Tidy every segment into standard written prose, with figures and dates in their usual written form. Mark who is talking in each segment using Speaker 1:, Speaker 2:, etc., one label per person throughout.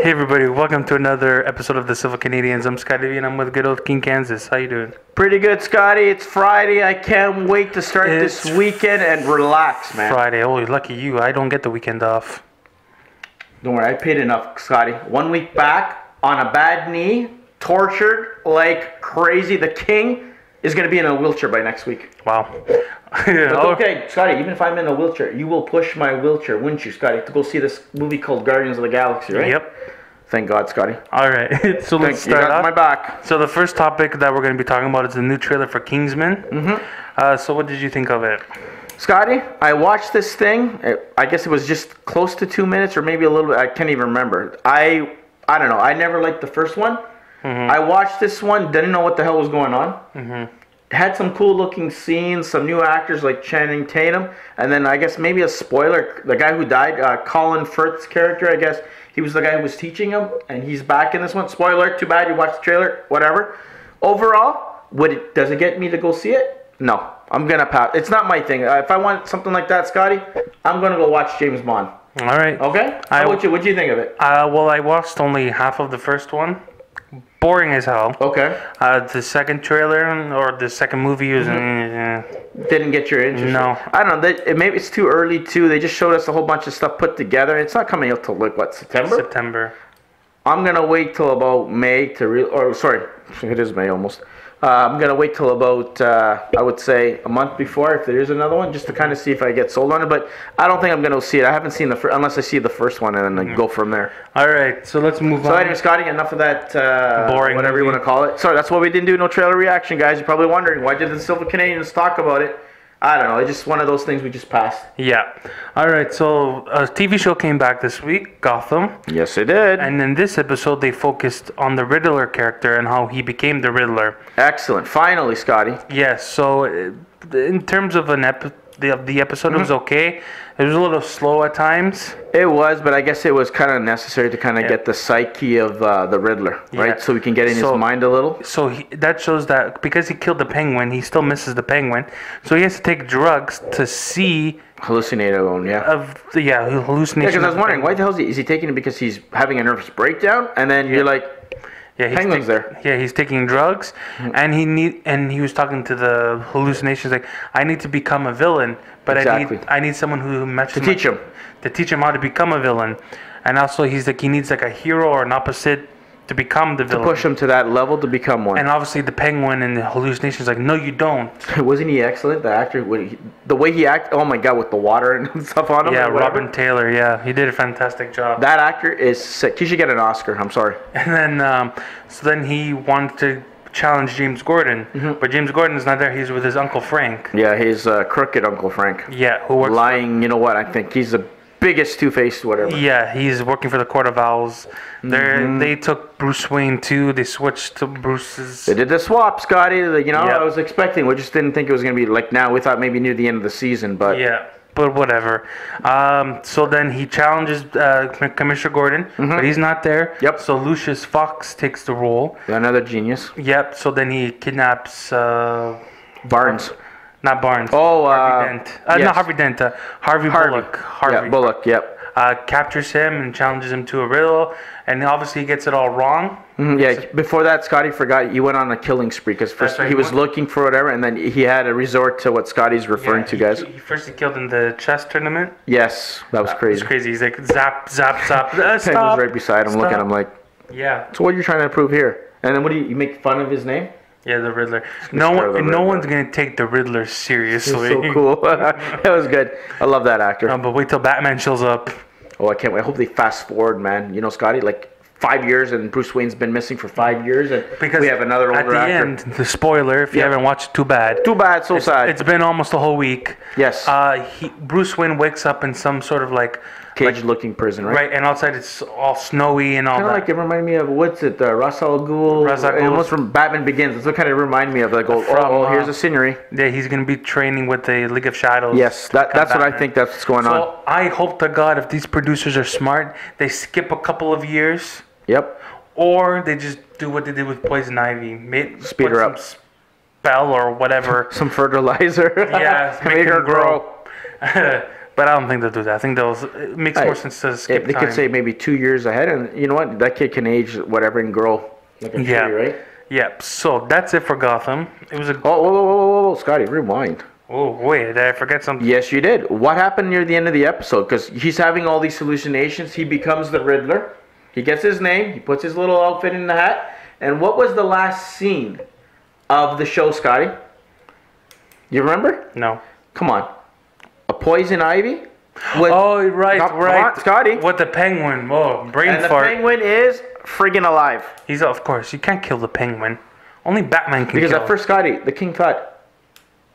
Speaker 1: Hey everybody, welcome to another episode of the Civil Canadians. I'm Scotty V and I'm with good old King Kansas. How you doing?
Speaker 2: Pretty good, Scotty. It's Friday. I can't wait to start this weekend and relax, man.
Speaker 1: Friday. Oh, lucky you. I don't get the weekend off.
Speaker 2: Don't worry, I paid enough, Scotty. 1 week back on a bad knee, tortured like crazy. The king is going to be in a wheelchair by next week.
Speaker 1: Wow.
Speaker 2: Okay, Scotty, even if I'm in a wheelchair, you will push my wheelchair, wouldn't you, Scotty, to go see this movie called Guardians of the Galaxy, right?
Speaker 1: Yep.
Speaker 2: Thank God, Scotty.
Speaker 1: All right. So let's start
Speaker 2: you got
Speaker 1: off.
Speaker 2: my back.
Speaker 1: So the first topic that we're going to be talking about is the new trailer for Kingsman. Mm-hmm. So what did you think of it?
Speaker 2: Scotty, I watched this thing. I guess it was just close to 2 minutes or maybe a little bit. I can't even remember. I don't know. I never liked the first one. Mm-hmm. I watched this one, didn't know what the hell was going on. Mm-hmm. Had some cool looking scenes, some new actors like Channing Tatum, and then I guess maybe a spoiler, the guy who died, Colin Firth's character, I guess, he was the guy who was teaching him, and he's back in this one. Spoiler, too bad you watched the trailer, whatever. Overall, does it get me to go see it? No, I'm going to pass. It's not my thing. If I want something like that, Scotty, I'm going to go watch James Bond.
Speaker 1: All right.
Speaker 2: Okay? What do you think of it?
Speaker 1: Well, I watched only half of the first one. Boring as hell.
Speaker 2: Okay.
Speaker 1: The second trailer or the second movie was
Speaker 2: didn't get your interest.
Speaker 1: No.
Speaker 2: I don't know. Maybe it's too early too. They just showed us a whole bunch of stuff put together. It's not coming out till September.
Speaker 1: September.
Speaker 2: I'm gonna wait till about May it is May almost. I'm gonna wait till about I would say a month before, if there is another one, just to kind of see if I get sold on it. But I don't think I'm gonna see it. I haven't seen unless I see the first one and then go from there.
Speaker 1: All right, so let's move on.
Speaker 2: So anyway, Scotty, enough of that
Speaker 1: boring
Speaker 2: whatever you want to call it. Sorry, that's why we didn't do no trailer reaction, guys. You're probably wondering why did the Civil Canadians talk about it? I don't know. It's just one of those things we just passed.
Speaker 1: Yeah. All right. So a TV show came back this week, Gotham.
Speaker 2: Yes, it did.
Speaker 1: And in this episode, they focused on the Riddler character and how he became the Riddler.
Speaker 2: Excellent. Finally, Scotty.
Speaker 1: Yes. So in terms of the episode, it was okay. It was a little slow at times.
Speaker 2: It was, but I guess it was kind of necessary to kind of get the psyche of the Riddler, right? Yeah. So we can get in his mind a little.
Speaker 1: So that shows that because he killed the Penguin, he still misses the Penguin. So he has to take drugs to see...
Speaker 2: Hallucinate, yeah.
Speaker 1: Hallucination.
Speaker 2: Yeah, because I was wondering, why the hell is he taking it because he's having a nervous breakdown? And then you're like...
Speaker 1: Yeah,
Speaker 2: Penguin's there.
Speaker 1: Yeah, he's taking drugs, and he was talking to the hallucinations like, I need to become a villain, but I need someone who matches to teach him how to become a villain, and also he's like he needs like a hero or an opposite to become the villain.
Speaker 2: To push him to that level to become one.
Speaker 1: And obviously the Penguin and the hallucinations like, no, you don't.
Speaker 2: Wasn't he excellent, the actor? The way he acted, oh my God, with the water and stuff on him.
Speaker 1: Yeah, Robin Taylor, yeah. He did a fantastic job.
Speaker 2: That actor is sick. He should get an Oscar, I'm sorry.
Speaker 1: And then, so then he wanted to challenge James Gordon, but James Gordon is not there. He's with his Uncle Frank.
Speaker 2: Yeah, his crooked Uncle Frank.
Speaker 1: Yeah, who works
Speaker 2: lying, you know what, I think he's the biggest two-faced whatever.
Speaker 1: Yeah, he's working for the Court of Owls. They took Bruce Wayne too. They switched to Bruce's.
Speaker 2: They did the swap, Scotty. I was expecting. We just didn't think it was going to be like now. We thought maybe near the end of the season, but
Speaker 1: yeah, but whatever. So then he challenges Commissioner Gordon, but he's not there.
Speaker 2: Yep.
Speaker 1: So Lucius Fox takes the role.
Speaker 2: Another genius.
Speaker 1: Yep. So then he kidnaps
Speaker 2: Barnes.
Speaker 1: Not Barnes.
Speaker 2: Oh,
Speaker 1: Harvey Dent.
Speaker 2: Yes.
Speaker 1: Not Harvey Dent. Harvey Bullock.
Speaker 2: Yeah, Bullock. Yep.
Speaker 1: Captures him and challenges him to a riddle, and obviously he gets it all wrong.
Speaker 2: Yeah, before that, Scotty forgot he went on a killing spree because first he was looking for whatever, and then he had to resort to what Scotty's referring to, guys.
Speaker 1: He killed in the chess tournament.
Speaker 2: Yes, that was crazy.
Speaker 1: It was crazy. He's like, zap, zap, zap. Stop.
Speaker 2: He was right beside him, looking at him like,
Speaker 1: yeah.
Speaker 2: So what are you trying to prove here? And then what do you make fun of his name?
Speaker 1: Yeah, the Riddler. No one's gonna take the Riddler seriously.
Speaker 2: So cool. That was good. I love that actor.
Speaker 1: But wait till Batman shows up.
Speaker 2: Oh, I can't wait. I hope they fast forward, man. You know, Scotty, like 5 years, and Bruce Wayne's been missing for 5 years, and because we have another older actor.
Speaker 1: At the end, the spoiler, if you haven't watched it, too bad.
Speaker 2: Too bad, so sad.
Speaker 1: It's been almost a whole week.
Speaker 2: Yes.
Speaker 1: Bruce Wayne wakes up in some sort of like
Speaker 2: cage-looking prison, right?
Speaker 1: Right, and outside it's all snowy and all
Speaker 2: that. Kind of like it reminded me of, what's it, Ra's al Ghul? Almost from Batman Begins. That's what kind of reminded me of. Like, here's the scenery.
Speaker 1: Yeah, he's going to be training with the League of Shadows.
Speaker 2: Yes, that's what I think that's what's going on.
Speaker 1: So I hope to God if these producers are smart, they skip a couple of years.
Speaker 2: Yep.
Speaker 1: Or they just do what they did with Poison Ivy.
Speaker 2: Speed her up.
Speaker 1: Spell or whatever.
Speaker 2: Some fertilizer.
Speaker 1: Yeah,
Speaker 2: make her grow.
Speaker 1: But I don't think they'll do that. I think it makes more sense to skip
Speaker 2: They
Speaker 1: time.
Speaker 2: could say maybe 2 years ahead, and you know what? That kid can age whatever and grow like a tree, right?
Speaker 1: Yeah. So that's it for Gotham. It was a.
Speaker 2: Oh, whoa, Scotty, rewind.
Speaker 1: Oh wait, did I forget something?
Speaker 2: Yes, you did. What happened near the end of the episode? Because he's having all these hallucinations. He becomes the Riddler. He gets his name. He puts his little outfit in the hat. And what was the last scene of the show, Scotty? You remember?
Speaker 1: No.
Speaker 2: Come on. A poison ivy?
Speaker 1: Right.
Speaker 2: Scotty.
Speaker 1: With the penguin. Whoa, brain
Speaker 2: and
Speaker 1: fart.
Speaker 2: The penguin is friggin' alive.
Speaker 1: He's, of course, you can't kill the penguin. Only Batman can kill him.
Speaker 2: Because at first, Scotty, the king thought,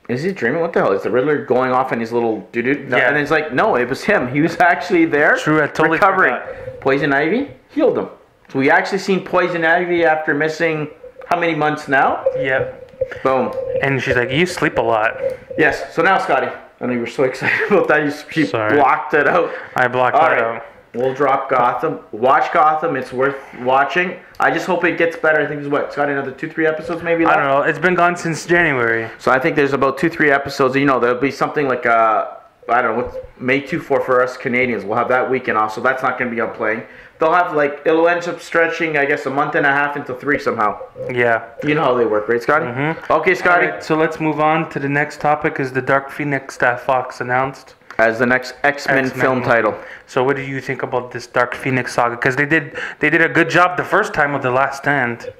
Speaker 2: is he dreaming? What the hell? Is the Riddler going off in his little doo-doo?
Speaker 1: Yeah.
Speaker 2: And it's like, no, it was him. He was actually there.
Speaker 1: True, I totally
Speaker 2: recovering.
Speaker 1: forgot.
Speaker 2: Poison ivy healed him. So we actually seen Poison Ivy after missing how many months now?
Speaker 1: Yep.
Speaker 2: Boom.
Speaker 1: And she's like, you sleep a lot.
Speaker 2: Yes. So now, Scotty, I know you were so excited about that. She blocked it out.
Speaker 1: I blocked that out.
Speaker 2: We'll drop Gotham. Watch Gotham. It's worth watching. I just hope it gets better. I think there's what, Scotty, another 2-3 episodes maybe left?
Speaker 1: I don't know. It's been gone since January.
Speaker 2: So I think there's about 2-3 episodes. You know, there'll be something like I don't know, what's May 2-4 for us Canadians. We'll have that weekend off, so that's not going to be on playing. They'll have it'll end up stretching, I guess, a month and a half into 3 somehow.
Speaker 1: Yeah.
Speaker 2: You know how they work, right, Scotty?
Speaker 1: Mm-hmm.
Speaker 2: Okay, Scotty.
Speaker 1: All right, so let's move on to the next topic. Is the Dark Phoenix that Fox announced
Speaker 2: as the next X-Men film title.
Speaker 1: So what do you think about this Dark Phoenix saga? Because they did a good job the first time with The Last Stand.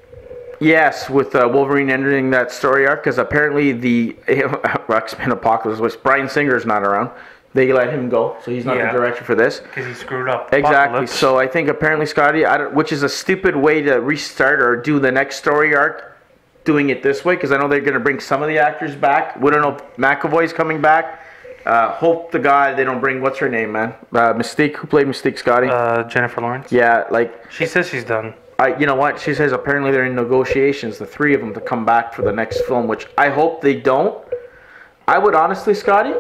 Speaker 2: Yes, with Wolverine entering that story arc, because apparently the X-Men Apocalypse, which Bryan Singer is not around. They let him go, so he's not the director for this.
Speaker 1: Because he screwed up.
Speaker 2: Exactly.
Speaker 1: Apocalypse.
Speaker 2: So I think apparently, Scotty, which is a stupid way to restart or do the next story arc, doing it this way, because I know they're going to bring some of the actors back. We don't know if McAvoy's coming back. Hope to God they don't bring, what's her name, man? Mystique, who played Mystique, Scotty?
Speaker 1: Jennifer Lawrence.
Speaker 2: Yeah,
Speaker 1: she says she's done.
Speaker 2: You know what? She says apparently they're in negotiations, the 3 of them, to come back for the next film, which I hope they don't. I would honestly, Scotty,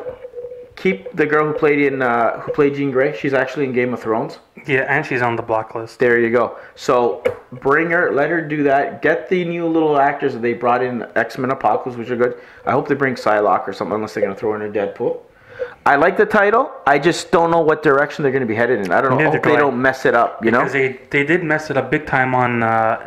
Speaker 2: keep the girl who played Jean Grey. She's actually in Game of Thrones.
Speaker 1: Yeah, and she's on the block list.
Speaker 2: There you go. So bring her, let her do that. Get the new little actors that they brought in X-Men Apocalypse, which are good. I hope they bring Psylocke or something, unless they're going to throw in a Deadpool. I like the title. I just don't know what direction they're going to be headed in. I don't know. I hope they don't mess it up, you know?
Speaker 1: Because they did mess it up big time on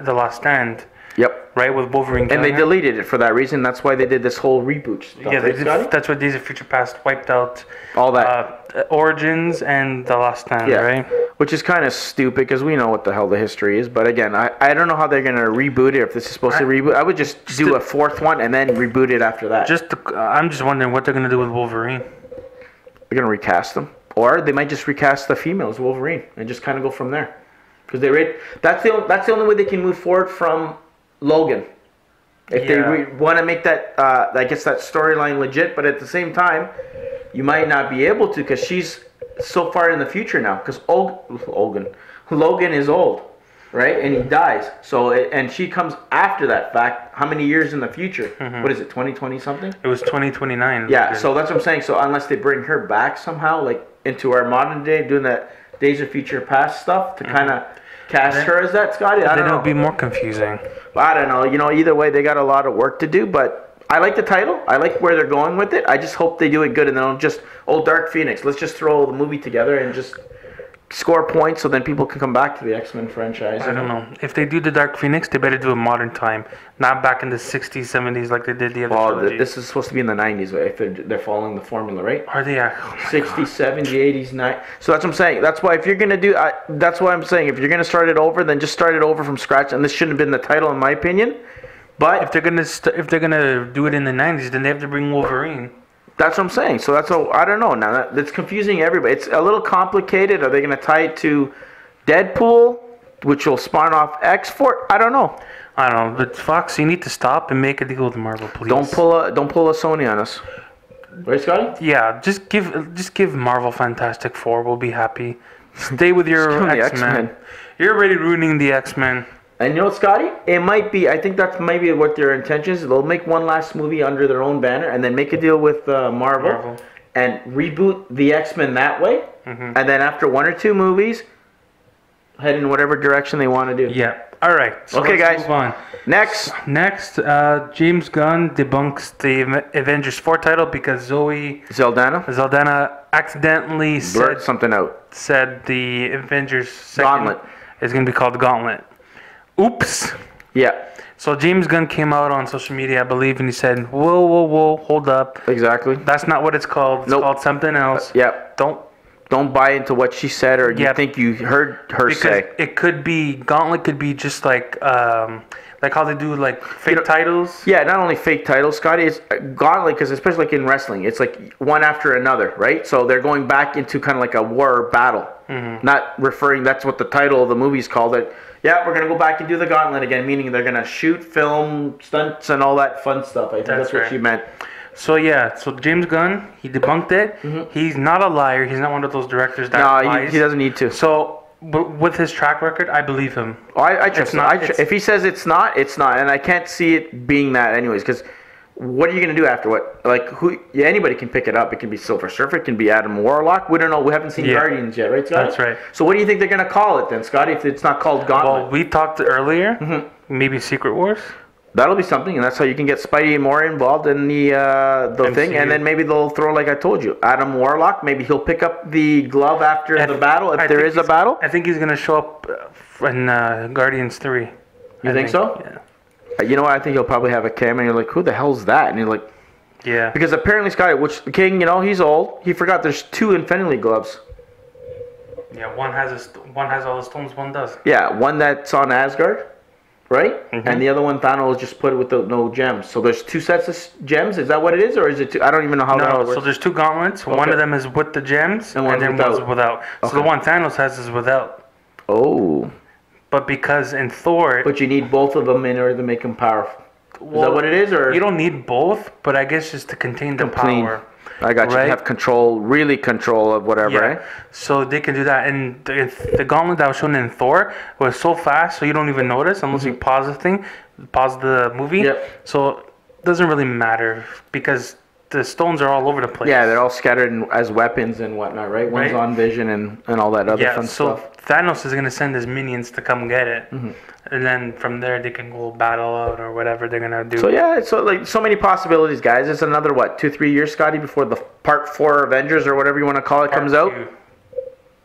Speaker 1: The Last Stand.
Speaker 2: Yep.
Speaker 1: Right, with Wolverine.
Speaker 2: And they deleted it for that reason. That's why they did this whole reboot stuff.
Speaker 1: Yeah, they did, that's what Days of Future Past wiped out.
Speaker 2: All that.
Speaker 1: Origins and The Last Stand, right?
Speaker 2: Which is kind of stupid because we know what the hell the history is. But again, I don't know how they're going to reboot it, if this is supposed to reboot. I would just do a 4th one and then reboot it after that.
Speaker 1: I'm just wondering what they're going to do with Wolverine.
Speaker 2: They're going to recast them. Or they might just recast the female as Wolverine and just kind of go from there. Because that's the only way they can move forward from Logan. If they want to make that, I guess, that storyline legit, but at the same time, you might not be able to because she's so far in the future now. Because Logan is old, right? And he dies. So and she comes after that fact. How many years in the future? Mm-hmm. What is it? 2020 something?
Speaker 1: It was 2029.
Speaker 2: Yeah. So that's what I'm saying. So unless they bring her back somehow, like into our modern day, doing that Days of Future Past stuff to kind of cast her as that, Scotty. I don't know.
Speaker 1: It'll be more confusing.
Speaker 2: I don't know. You know, either way, they got a lot of work to do, but I like the title. I like where they're going with it. I just hope they do it good and they don't just, Dark Phoenix, let's just throw the movie together and just score points so then people can come back to the X-Men franchise.
Speaker 1: I don't know. If they do the Dark Phoenix, they better do a modern time, not back in the 60s, 70s like they did the other trilogy.
Speaker 2: This is supposed to be in the 90s if they're following the formula, right?
Speaker 1: Are they?
Speaker 2: 60s, 70s, 80s, 90s. So that's what I'm saying. That's why if you're going to do, that's why I'm saying if you're going to start it over, then just start it over from scratch. And this shouldn't have been the title in my opinion. But
Speaker 1: if they're gonna do it in the 90s, then they have to bring Wolverine.
Speaker 2: That's what I'm saying. So I don't know. Now that's confusing everybody. It's a little complicated. Are they going to tie it to Deadpool, which will spawn off X-Force? I don't know.
Speaker 1: But Fox, you need to stop and make a deal with Marvel, please.
Speaker 2: Don't pull a Sony on us. Right, Scotty?
Speaker 1: Yeah, just give Marvel Fantastic Four. We'll be happy. Stay with your X-Men. You're already ruining the X-Men.
Speaker 2: And you know what, Scotty? It might be, I think that's maybe what their intention is. They'll make one last movie under their own banner and then make a deal with Marvel and reboot the X-Men that way. Mm-hmm. And then after 1 or 2 movies, head in whatever direction they want to do.
Speaker 1: Yeah. All right.
Speaker 2: So okay, guys.
Speaker 1: Move on.
Speaker 2: Next,
Speaker 1: James Gunn debunks the Avengers 4 title because Zoe Saldana accidentally
Speaker 2: blurted something out.
Speaker 1: Said the Avengers
Speaker 2: Gauntlet
Speaker 1: is going to be called Gauntlet. Oops.
Speaker 2: Yeah.
Speaker 1: So James Gunn came out on social media, I believe, and he said, "Whoa, hold up.
Speaker 2: Exactly.
Speaker 1: That's not what it's called. It's called something else.
Speaker 2: Don't buy into what she said or you think you heard her say.
Speaker 1: It could be Gauntlet could be just like how they do like fake titles.
Speaker 2: Yeah, not only fake titles, Scotty. It's Gauntlet because especially like in wrestling, it's like one after another, right? So they're going back into kind of like a war battle, not referring. That's what the title of the movie's called. That we're gonna go back and do the Gauntlet again, meaning they're gonna shoot, film, stunts, and all that fun stuff. I think that's what she meant.
Speaker 1: So James Gunn, he debunked it. He's not a liar. He's not one of those directors that lies.
Speaker 2: He doesn't need to.
Speaker 1: So, but with his track record, I believe him.
Speaker 2: Oh, I trust him. If he says it's not, it's not, and I can't see it being that anyways. Because what are you gonna do after what? Like who? Yeah, anybody can pick it up. It can be Silver Surfer. It can be Adam Warlock. We don't know. We haven't seen Guardians yet, right, Scotty?
Speaker 1: That's right.
Speaker 2: So what do you think they're gonna call it then, Scotty? If it's not called Gauntlet?
Speaker 1: Well, we talked earlier. Maybe Secret Wars.
Speaker 2: That'll be something, and that's how you can get Spidey more involved in the thing, and then maybe they'll throw, like I told you, Adam Warlock. Maybe he'll pick up the glove after the battle, if there is a battle.
Speaker 1: I think he's going to show up in Guardians 3.
Speaker 2: You think so?
Speaker 1: Yeah.
Speaker 2: You know what? I think he'll probably have a camera, and you're like, who the hell's that? And you're like...
Speaker 1: Yeah.
Speaker 2: Because apparently, Scotty, which the King, he's old. He forgot there's 2 Infinity Gloves.
Speaker 1: Yeah, one has all the stones, one does.
Speaker 2: Yeah, one that's on Asgard. Right? And the other one, Thanos just put it with no gems. So there's 2 sets of gems? Is that what it is? Or is it 2? I don't even know how that works.
Speaker 1: No, so there's 2 gauntlets. Okay. One of them is with the gems, and then one's without. Okay. So the one Thanos has is without.
Speaker 2: Oh.
Speaker 1: But because in Thor...
Speaker 2: But you need both of them in order to make them powerful. Is that what it is? Or
Speaker 1: you don't need both, but I guess just to contain the power.
Speaker 2: I got you. Right? Have really control of whatever, right?
Speaker 1: So they can do that. And the gauntlet that was shown in Thor was so fast, so you don't even notice unless you pause the movie.
Speaker 2: Yep.
Speaker 1: So it doesn't really matter because the stones are all over the place.
Speaker 2: Yeah, they're all scattered as weapons and whatnot, right? One's on Vision and all that other fun stuff.
Speaker 1: So Thanos is going to send his minions to come get it. And then from there they can go battle out or whatever they're going to do.
Speaker 2: So so many possibilities, guys. It's another, 2-3 years, Scotty, before the Part 4 Avengers or whatever you want to call it comes out?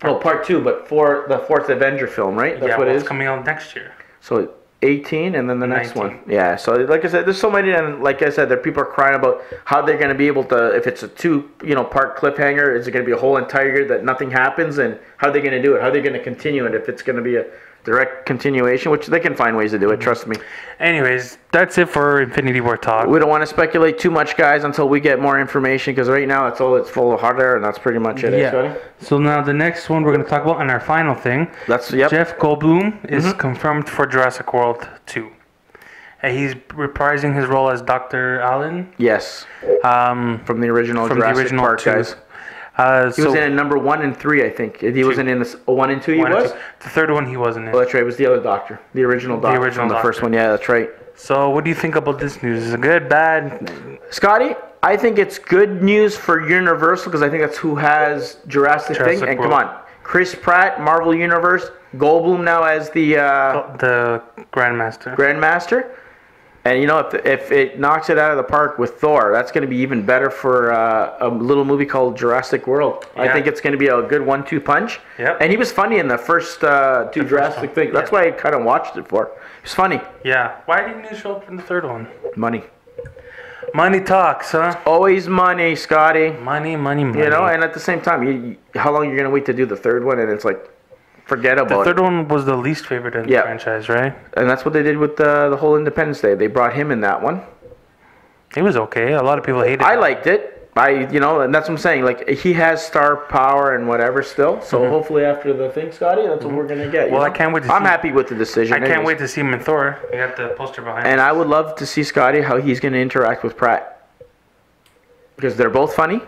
Speaker 2: Well, Part 2, but for the 4th Avenger film, right? That's what it is?
Speaker 1: It's coming out next year.
Speaker 2: So 18 and then the next one. Yeah, so like I said, there's so many, and like I said, there people are crying about how they're going to be able to, if it's a 2-part cliffhanger, is it going to be a whole entire year that nothing happens, and how are they going to do it? How are they going to continue it if it's going to be a direct continuation, which they can find ways to do it, trust me.
Speaker 1: Anyways, that's it for Infinity War talk.
Speaker 2: We don't want to speculate too much, guys, until we get more information, because right now it's full of hot air, and that's pretty much it.
Speaker 1: Yeah. So now the next one we're going to talk about, and our final thing, Jeff Goldblum is confirmed for Jurassic World 2. He's reprising his role as Dr. Allen.
Speaker 2: Yes. From the original Jurassic Park, guys. He was in it number 1 and 3, I think. He wasn't in this 1 and 2. He was.
Speaker 1: The third one he wasn't in.
Speaker 2: Oh, that's right. It was the other Doctor, the original Doctor from the first one. Yeah, that's right.
Speaker 1: So, what do you think about this news? Is it good, bad?
Speaker 2: Scotty, I think it's good news for Universal because I think that's who has Jurassic thing. And come on, Chris Pratt, Marvel Universe, Goldblum now as the Grandmaster. And if it knocks it out of the park with Thor, that's going to be even better for a little movie called Jurassic World. Yeah. I think it's going to be a good 1-2 punch.
Speaker 1: Yep.
Speaker 2: And he was funny in the first 2 Jurassic things. That's why I kind of watched it for. He was funny.
Speaker 1: Yeah. Why didn't he show up in the third one?
Speaker 2: Money.
Speaker 1: Money talks, huh?
Speaker 2: It's always money, Scotty.
Speaker 1: Money.
Speaker 2: And at the same time, how long are you going to wait to do the third one? And it's like, forget about it.
Speaker 1: The third one was the least favorite in the franchise, right?
Speaker 2: And that's what they did with the whole Independence Day. They brought him in that one.
Speaker 1: It was okay. A lot of people hated it.
Speaker 2: I liked it. And that's what I'm saying. Like, he has star power and whatever still. So hopefully after the thing, Scotty, that's what we're going to get.
Speaker 1: Well, I can't wait to see.
Speaker 2: I'm happy with the decision.
Speaker 1: I can't wait to see him in Thor. We got the poster behind
Speaker 2: And I would love to see, Scotty, how he's going to interact with Pratt. Because they're both funny,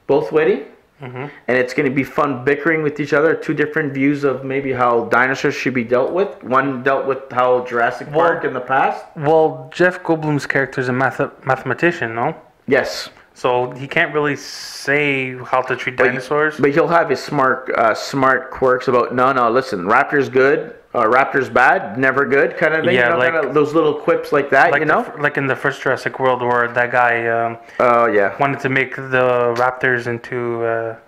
Speaker 2: both witty. And it's going to be fun bickering with each other. 2 different views of maybe how dinosaurs should be dealt with. One dealt with how Jurassic Park in the past.
Speaker 1: Well, Jeff Goldblum's character is a mathematician, no?
Speaker 2: Yes.
Speaker 1: So he can't really say how to treat dinosaurs.
Speaker 2: But he'll have his smart quirks about, no, listen, raptor's good, raptor's bad, never good kind of thing.
Speaker 1: Yeah,
Speaker 2: like kind of those little quips like that,
Speaker 1: like like in the first Jurassic World where that guy wanted to make the raptors into...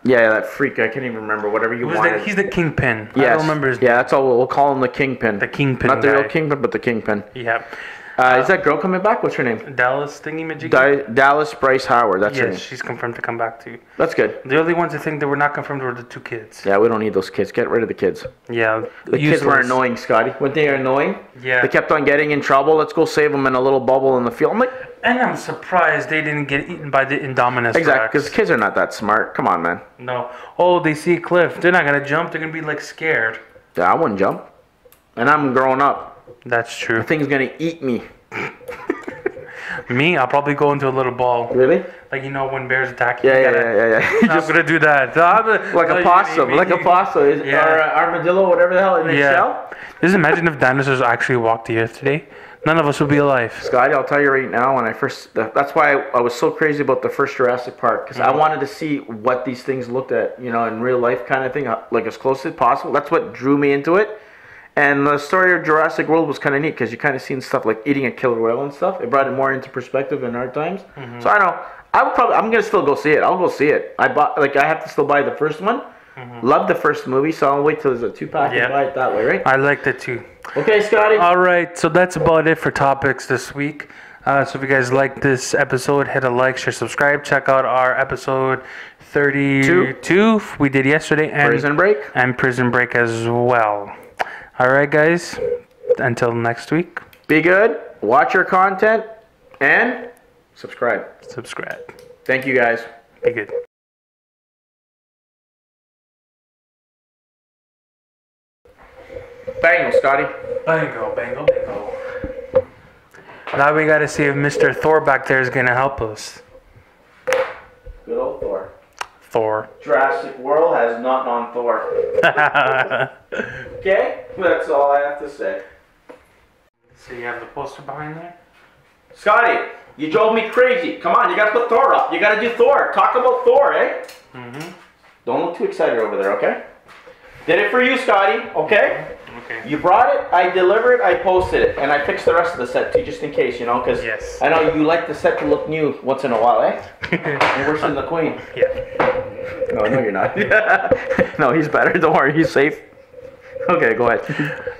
Speaker 2: that freak, I can't even remember, whatever you wanted.
Speaker 1: He's the Kingpin. Yes. I don't remember his name.
Speaker 2: Yeah, that's all, we'll call him the Kingpin.
Speaker 1: The Kingpin
Speaker 2: Not the real Kingpin, but the Kingpin.
Speaker 1: Yeah.
Speaker 2: Is that girl coming back? What's her name?
Speaker 1: Dallas thingy-majiggy?
Speaker 2: Dallas Bryce Howard. That's her name.
Speaker 1: Yes, she's confirmed to come back too.
Speaker 2: That's good.
Speaker 1: The only ones I think that were not confirmed were the 2 kids.
Speaker 2: Yeah, we don't need those kids. Get rid of the kids.
Speaker 1: Yeah.
Speaker 2: The kids were annoying, Scotty. When they are annoying,
Speaker 1: yeah.
Speaker 2: They kept on getting in trouble. Let's go save them in a little bubble in the field.
Speaker 1: And I'm surprised they didn't get eaten by the Indominus
Speaker 2: Exactly, because kids are not that smart. Come on, man.
Speaker 1: No. Oh, they see a cliff. They're not going to jump. They're going to be, like, scared.
Speaker 2: Yeah, I wouldn't jump. And I'm growing up.
Speaker 1: That's true.
Speaker 2: The thing's going to eat me.
Speaker 1: Me? I'll probably go into a little ball.
Speaker 2: Really?
Speaker 1: Like, you know, when bears attack you.
Speaker 2: Yeah.
Speaker 1: I'm going to do that.
Speaker 2: Like a possum. Like a possum. Or armadillo, whatever the hell, in the shell.
Speaker 1: Just imagine if dinosaurs actually walked the earth today. None of us would be alive.
Speaker 2: Scotty, I'll tell you right now, when I first... That's why I was so crazy about the first Jurassic Park. Because I wanted to see what these things looked at, you know, in real life kind of thing. Like, as close as possible. That's what drew me into it. And the story of Jurassic World was kind of neat because you kind of seen stuff like eating a killer whale and stuff. It brought it more into perspective in our times. Mm-hmm. So I know I'm gonna still go see it. I'll go see it. I have to still buy the first one. Mm-hmm. Love the first movie, so I'll wait till there's a 2-pack and buy it that way, right?
Speaker 1: I liked it too.
Speaker 2: Okay, Scotty.
Speaker 1: All right, so that's about it for topics this week. So if you guys like this episode, hit a like, share, subscribe. Check out our episode 32 we did yesterday, and Prison Break as well. All right, guys. Until next week.
Speaker 2: Be good. Watch your content and subscribe. Thank you, guys.
Speaker 1: Be good.
Speaker 2: Bango, Scotty.
Speaker 1: Bango. Now we gotta see if Mr. Thor back there is gonna help us.
Speaker 2: Good old Thor.
Speaker 1: Jurassic
Speaker 2: World has nothing on Thor. Okay? That's all I have to say.
Speaker 1: So you have the poster behind there?
Speaker 2: Scotty, you drove me crazy. Come on, you gotta put Thor up. You gotta do Thor. Talk about Thor, eh? Mm-hmm. Don't look too excited over there, okay? Did it for you, Scotty, okay?
Speaker 1: Okay.
Speaker 2: You brought it, I delivered, I posted it, and I fixed the rest of the set too, just in case, you know, because I know you like the set to look new once in a while, eh? You're worse than the Queen.
Speaker 1: Yeah.
Speaker 2: No, you're not. No, he's better. Don't worry, he's safe. Okay, go ahead.